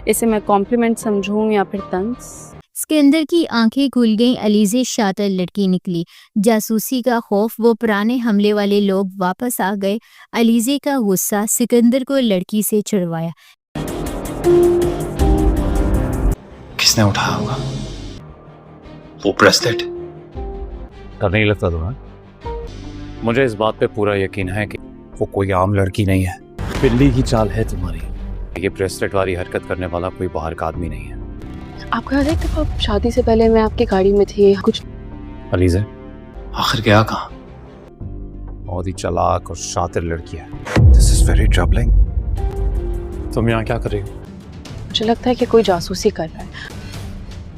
इसे मैं कॉम्प्लीमेंट समझूं या फिर तंज? सिकंदर की आंखें खुल गईं। अलीज़े शातिर लड़की निकली। जासूसी का खौफ, वो पुराने हमले वाले लोग वापस आ गए। अलीज़े का गुस्सा सिकंदर को लड़की से चिढ़वाया। किसने उठाया होगा? वो ब्रेसलेट? डर नहीं लगता तुम्हें? मुझे इस बात पे पूरा यकीन है कि वो कोई आम लड़की नहीं है। बिल्ली की चाल है तुम्हारी। ये ब्रेसलेट वाली हरकत करने वाला कोई बाहर का आदमी नहीं है। आपको याद है कि आप शादी से पहले मैं आपकी गाड़ी में थी कुछ? अलीज़े आखिर गया कहाँ? बहुत ही चालाक और शातिर लड़की है। This is very troubling. तुम यहाँ क्या कर रही हो? मुझे लगता है कि कोई जासूसी कर रहा है।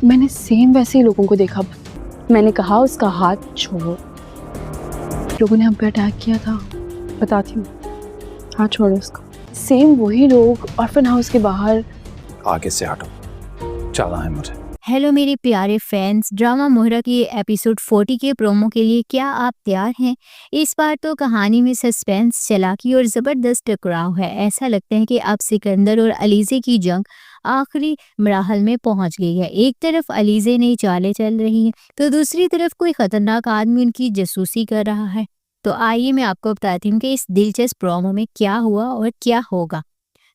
मैंने सेम वैसे ही लोगों को देखा। मैंने कहा उसका हाथ छोड़ो। लोगों ने हम पे अटैक किया था, बताती हूँ। हाथ छोड़ो उसका। सेम वही लोग ऑर्फन हाउस के बाहर। आगे से हटो, चलना है मुझे। हेलो मेरे प्यारे फैंस, ड्रामा मोहरा की एपिसोड 40 के प्रोमो के लिए क्या आप तैयार हैं? इस बार तो कहानी में सस्पेंस, चालाकी और ज़बरदस्त टकराव है। ऐसा लगता है कि अब सिकंदर और अलीज़े की जंग आखिरी मराहल में पहुंच गई है। एक तरफ अलीज़े नई चालें चल रही हैं, तो दूसरी तरफ कोई ख़तरनाक आदमी उनकी जासूसी कर रहा है। तो आइए मैं आपको बताती हूँ कि इस दिलचस्प प्रोमो में क्या हुआ और क्या होगा।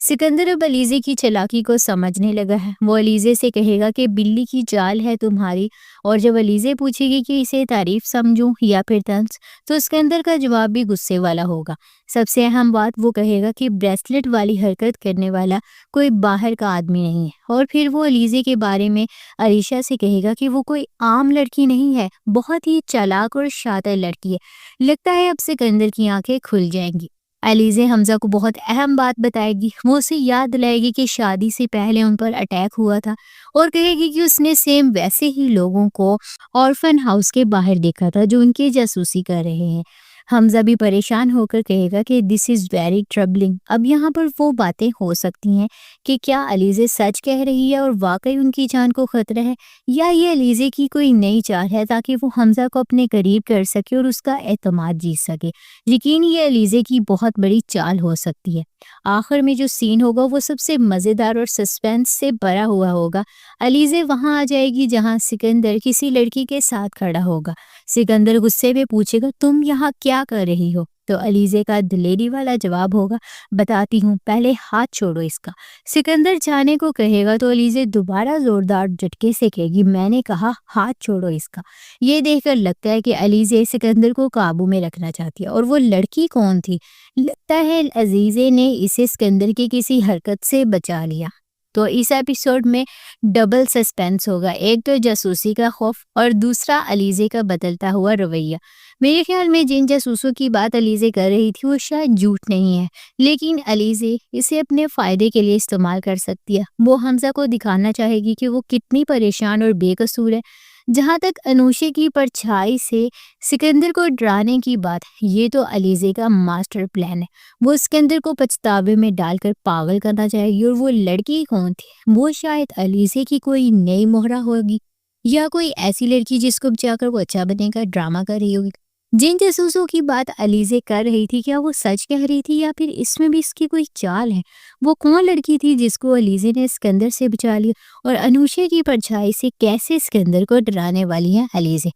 सिकंदर अब अलीज़े की चालाकी को समझने लगा है। वो अलीज़े से कहेगा कि बिल्ली की चाल है तुम्हारी, और जब अलीज़े पूछेगी कि इसे तारीफ समझूं या फिर तंज, तो सिकंदर का जवाब भी गुस्से वाला होगा। सबसे अहम बात, वो कहेगा कि ब्रेसलेट वाली हरकत करने वाला कोई बाहर का आदमी नहीं है। और फिर वो अलीज़े के बारे में अरीशा से कहेगा कि वो कोई आम लड़की नहीं है, बहुत ही चालाक और शातिर लड़की है। लगता है अब सिकंदर की आंखें खुल जाएंगी। अलीज़े हमजा को बहुत अहम बात बताएगी। वो उसे याद दिलाएगी कि शादी से पहले उन पर अटैक हुआ था, और कहेगी कि उसने सेम वैसे ही लोगों को ऑर्फन हाउस के बाहर देखा था जो उनकी जासूसी कर रहे हैं। हमजा भी परेशान होकर कहेगा कि दिस इज़ वेरी ट्रबलिंग। अब यहाँ पर वो बातें हो सकती हैं कि क्या अलीज़े सच कह रही है और वाकई उनकी जान को खतरा है, या ये अलीज़े की कोई नई चाल है ताकि वो हमजा को अपने करीब कर सके और उसका एतमाद जीत सके। यकीन ये अलीज़े की बहुत बड़ी चाल हो सकती है। आखिर में जो सीन होगा वो सबसे मज़ेदार और सस्पेंस से भरा हुआ होगा। अलीज़े वहाँ आ जाएगी जहाँ सिकंदर किसी लड़की के साथ खड़ा होगा। सिकंदर गुस्से में पूछेगा, तुम यहाँ क्या कर रही हो? तो अलीज़े का दिलेरी वाला जवाब होगा, बताती हूँ, पहले हाथ छोड़ो इसका। सिकंदर जाने को कहेगा तो अलीज़े दोबारा जोरदार झटके से कहेगी, मैंने कहा हाथ छोड़ो इसका। ये देखकर लगता है कि अलीज़े सिकंदर को काबू में रखना चाहती है। और वो लड़की कौन थी? लगता है अजीज़े ने इसे सिकंदर की किसी हरकत से बचा लिया। तो इस एपिसोड में डबल सस्पेंस होगा, एक तो जासूसी का खौफ और दूसरा अलीज़े का बदलता हुआ रवैया। मेरे ख्याल में जिन जासूसों की बात अलीज़े कर रही थी वो शायद झूठ नहीं है, लेकिन अलीज़े इसे अपने फ़ायदे के लिए इस्तेमाल कर सकती है। वो हमजा को दिखाना चाहेगी कि वो कितनी परेशान और बेकसूर है। जहाँ तक अनूशे की परछाई से सिकंदर को डराने की बात, ये तो अलीज़े का मास्टर प्लान है। वो सिकंदर को पछतावे में डालकर पागल करना चाहेगी। और वो लड़की कौन थी? वो शायद अलीज़े की कोई नई मोहरा होगी, या कोई ऐसी लड़की जिसको बचाकर वो अच्छा बने का ड्रामा कर रही होगी। जिन जासूसों की बात अलीज़े कर रही थी, क्या वो सच कह रही थी या फिर इसमें भी इसकी कोई चाल है? वो कौन लड़की थी जिसको अलीज़े ने सिकंदर से बचा लिया? और अनूशे की परछाई से कैसे सिकंदर को डराने वाली है अलीज़े?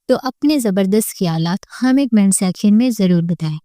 तो अपने ज़बरदस्त ख्यालात हमें कमेंट सेक्शन में ज़रूर बताएं।